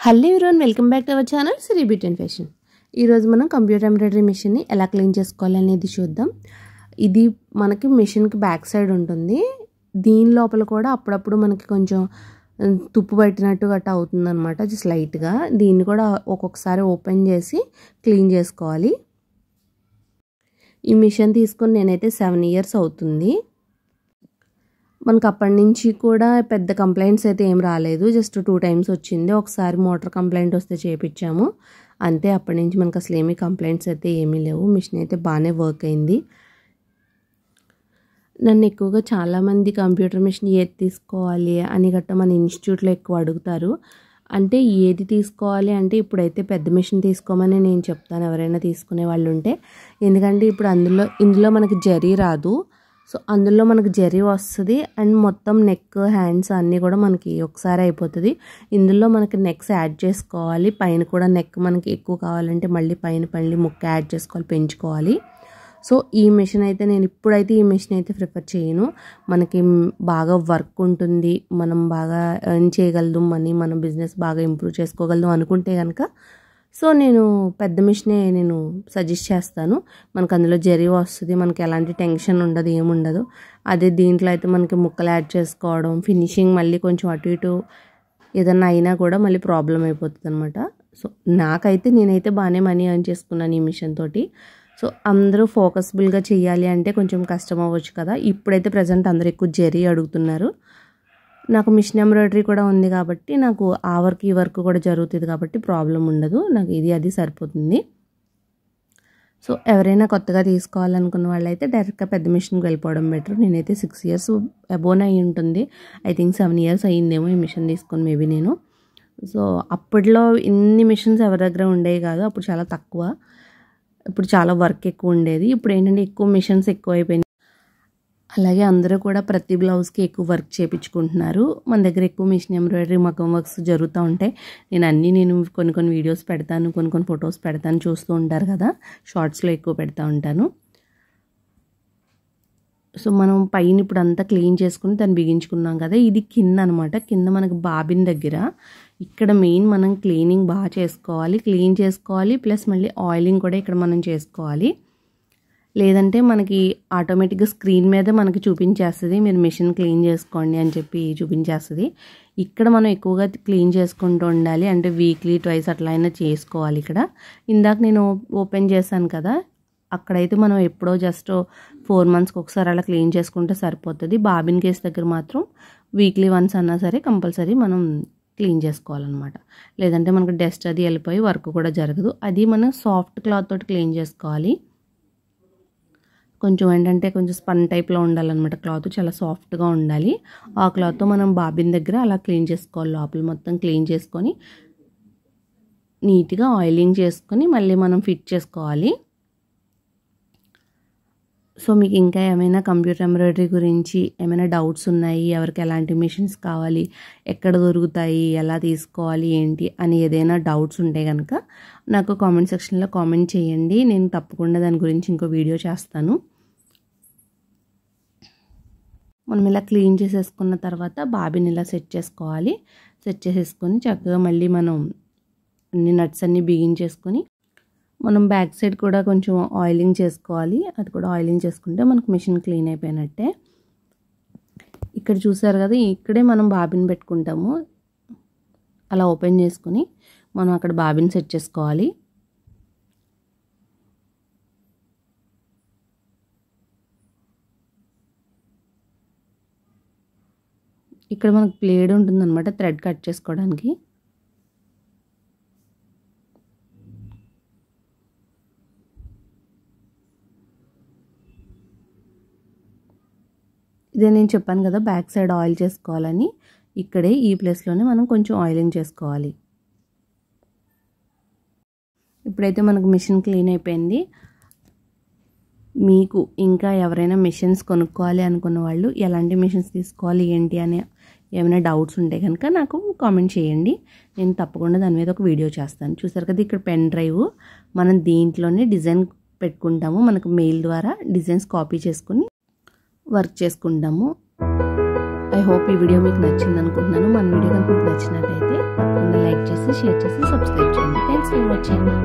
Hello everyone, welcome back to our channel Siri beauty and fashion. ఈరోజు మనం computer embroidery మిషన్ని ఎలా clean చేసుకోవాలనేది చూద్దాం. ఇది మనకి మిషన్కి బ్యాక్ సైడ్ ఉంటుంది. దీని లోపల కూడా అప్పుడప్పుడు మనకి కొంచెం తుప్పు పట్టినట్టు గట్రా అవుతుంది అనమాట, జస్ట్ లైట్గా. దీన్ని కూడా ఒక్కొక్కసారి ఓపెన్ చేసి క్లీన్ చేసుకోవాలి. ఈ మిషన్ తీసుకొని నేనైతే 7 years అవుతుంది. మనకు అప్పటి నుంచి కూడా పెద్ద కంప్లైంట్స్ అయితే ఏం రాలేదు. జస్ట్ 2 times వచ్చింది. ఒకసారి మోటార్ కంప్లైంట్ వస్తే చేయించాము అంతే. అప్పటి నుంచి మనకు అసలు ఏమీ కంప్లైంట్స్ అయితే ఏమీ లేవు. మిషన్ అయితే బాగానే వర్క్ అయింది. నన్ను ఎక్కువగా చాలామంది కంప్యూటర్ మిషన్ ఏది తీసుకోవాలి అని గట్రా మన ఇన్స్టిట్యూట్లో ఎక్కువ అడుగుతారు. అంటే ఏది తీసుకోవాలి అంటే ఇప్పుడైతే పెద్ద మిషన్ తీసుకోమని నేను చెప్తాను ఎవరైనా తీసుకునే వాళ్ళు ఉంటే. ఎందుకంటే ఇప్పుడు ఇందులో మనకి జరీ రాదు. సో అందులో మనకి జరీ వస్తుంది అండ్ మొత్తం నెక్ హ్యాండ్స్ అన్నీ కూడా మనకి ఒకసారి అయిపోతుంది. ఇందులో మనకి నెక్స్ యాడ్ చేసుకోవాలి. పైన కూడా నెక్ మనకి ఎక్కువ కావాలంటే మళ్ళీ పైన ముక్క యాడ్ చేసుకోవాలి, పెంచుకోవాలి. సో ఈ మిషన్ అయితే నేను ఇప్పుడైతే ఈ మిషన్ అయితే ప్రిఫర్ చేయను. మనకి బాగా వర్క్ ఉంటుంది, మనం బాగా ఎర్న్ చేయగలదు మనీ, మన బిజినెస్ బాగా ఇంప్రూవ్ చేసుకోగలదు అనుకుంటే కనుక సో నేను పెద్ద మిషనే నేను సజెస్ట్ చేస్తాను. మనకు అందులో జరీ వస్తుంది, మనకి ఎలాంటి టెన్షన్ ఉండదు, ఏముండదు. అదే దీంట్లో అయితే మనకి ముక్కలు యాడ్ చేసుకోవడం, ఫినిషింగ్ మళ్ళీ కొంచెం అటు ఇటు ఏదన్నా అయినా కూడా మళ్ళీ ప్రాబ్లం అయిపోతుంది అనమాట. సో నేనైతే బాగానే మనీ ఎర్న్ చేసుకున్నాను ఈ మిషన్ తోటి. సో అందరూ ఫోకస్బుల్గా చేయాలి అంటే కొంచెం కష్టం అవ్వచ్చు కదా. ఇప్పుడైతే ప్రజెంట్ అందరూ ఎక్కువ జరీ అడుగుతున్నారు. నాకు మిషన్ ఎంబ్రాయిడరీ కూడా ఉంది కాబట్టి నాకు ఆ వర్క్ ఈ వర్క్ కూడా జరుగుతుంది కాబట్టి ప్రాబ్లం ఉండదు. నాకు అది సరిపోతుంది. సో ఎవరైనా కొత్తగా తీసుకోవాలనుకున్న వాళ్ళైతే డైరెక్ట్గా పెద్ద మిషన్కి వెళ్ళిపోవడం బెటర్. నేనైతే 6 years అబోన్ అయి ఉంటుంది. ఐ థింక్ 7 years అయ్యిందేమో ఈ మిషన్ తీసుకొని మేబీ నేను. సో అప్పట్లో ఇన్ని మిషన్స్ ఎవరి దగ్గర ఉండేవి కాదు. అప్పుడు చాలా తక్కువ, ఇప్పుడు చాలా వర్క్ ఎక్కువ ఉండేది. ఇప్పుడు ఏంటంటే ఎక్కువ మిషన్స్ ఎక్కువ అయిపోయినాయి. అలాగే అందరూ కూడా ప్రతి బ్లౌజ్కి ఎక్కువ వర్క్ చేయించుకుంటున్నారు. మన దగ్గర ఎక్కువ మిషన్ ఎంబ్రాయిడరీ మగ్గం వర్క్స్ జరుగుతూ ఉంటాయి. నేను కొన్ని వీడియోస్ పెడతాను, కొన్ని ఫొటోస్ పెడతాను, చూస్తూ ఉంటారు కదా. షార్ట్స్లో ఎక్కువ పెడతా ఉంటాను. సో మనం పైన ఇప్పుడు అంతా క్లీన్ చేసుకుని దాన్ని బిగించుకున్నాం కదా. ఇది కింద అనమాట. కింద మనకి బాబిన్ దగ్గర ఇక్కడ మెయిన్ మనం క్లీనింగ్ బాగా చేసుకోవాలి, క్లీన్ చేసుకోవాలి. ప్లస్ మళ్ళీ ఆయిలింగ్ కూడా ఇక్కడ మనం చేసుకోవాలి. లేదంటే మనకి ఆటోమేటిక్గా స్క్రీన్ మీద మనకి చూపించేస్తుంది మీరు మిషన్ క్లీన్ చేసుకోండి అని చెప్పి చూపించేస్తుంది. ఇక్కడ మనం ఎక్కువగా క్లీన్ చేసుకుంటూ ఉండాలి. అంటే వీక్లీ 2 అట్లా అయినా చేసుకోవాలి. ఇక్కడ ఇందాక నేను ఓపెన్ చేశాను కదా, అక్కడైతే మనం ఎప్పుడో జస్ట్ 4 monthsకి ఒకసారి అలా క్లీన్ చేసుకుంటే సరిపోతుంది. బాబిన్ కేస్ దగ్గర మాత్రం వీక్లీ వన్స్ అన్నా సరే కంపల్సరీ మనం క్లీన్ చేసుకోవాలన్నమాట. లేదంటే మనకు డస్ట్ అది వెళ్ళిపోయి వర్క్ కూడా జరగదు. అది మనం సాఫ్ట్ క్లాత్ తోటి క్లీన్ చేసుకోవాలి. కొంచెం ఏంటంటే కొంచెం స్పన్ టైప్లో ఉండాలన్నమాట. క్లాత్ చాలా సాఫ్ట్గా ఉండాలి. ఆ క్లాత్తో మనం బాబిన్ దగ్గర అలా క్లీన్ చేసుకోవాలి. లోపల మొత్తం క్లీన్ చేసుకొని నీట్గా ఆయిలింగ్ చేసుకొని మళ్ళీ మనం ఫిట్ చేసుకోవాలి. సో మీకు ఇంకా ఏమైనా కంప్యూటర్ ఎంబ్రాయిడరీ గురించి ఏమైనా డౌట్స్ ఉన్నాయి, ఎవరికి ఎలాంటి మిషన్స్ కావాలి, ఎక్కడ దొరుకుతాయి, ఎలా తీసుకోవాలి ఏంటి అని ఏదైనా డౌట్స్ ఉంటే కనుక నాకు కామెంట్ సెక్షన్లో కామెంట్ చేయండి. నేను తప్పకుండా దాని గురించి ఇంకో వీడియో చేస్తాను. మనం ఇలా క్లీన్ చేసేసుకున్న తర్వాత బాబిని ఇలా సెట్ చేసుకోవాలి. సెట్ చేసేసుకొని చక్కగా మళ్ళీ మనం అన్ని నట్స్ అన్నీ బిగించేసుకొని మనం బ్యాక్ సైడ్ కూడా కొంచెం ఆయిలింగ్ చేసుకోవాలి. అది కూడా ఆయిలింగ్ చేసుకుంటే మనకు మిషన్ క్లీన్ అయిపోయినట్టే. ఇక్కడ చూసారు కదా, ఇక్కడే మనం బాబిన్ పెట్టుకుంటాము. అలా ఓపెన్ చేసుకొని మనం అక్కడ బాబిన్ సెట్ చేసుకోవాలి. ఇక్కడ మనకు బ్లేడ్ ఉంటుందన్నమాట థ్రెడ్ కట్ చేసుకోవడానికి. ఇదే నేను చెప్పాను కదా బ్యాక్ సైడ్ ఆయిల్ చేసుకోవాలని. ఇక్కడే ఈ ప్లేస్లోనే మనం కొంచెం ఆయిలింగ్ చేసుకోవాలి. ఇప్పుడైతే మనకు మిషన్ క్లీన్ అయిపోయింది. మీకు ఇంకా ఎవరైనా మిషన్స్ కొనుక్కోవాలి అనుకున్న వాళ్ళు ఎలాంటి మిషన్స్ తీసుకోవాలి ఏంటి అని ఏమైనా డౌట్స్ ఉంటే కనుక నాకు కామెంట్ చేయండి. నేను తప్పకుండా దాని మీద ఒక వీడియో చేస్తాను. చూసారు కదా, ఇక్కడ పెన్ డ్రైవ్ మనం దీంట్లోనే డిజైన్ పెట్టుకుంటాము. మనకు మెయిల్ ద్వారా డిజైన్స్ కాపీ చేసుకుని వర్క్ చేసుకుంటాము. ఐ హోప్ ఈ వీడియో మీకు నచ్చింది అనుకుంటున్నాను. మన వీడియో కనుక మీకు నచ్చినట్టయితే తప్పకుండా లైక్ చేసి షేర్ చేసి సబ్స్క్రైబ్ చేయండి. Thanks for watching.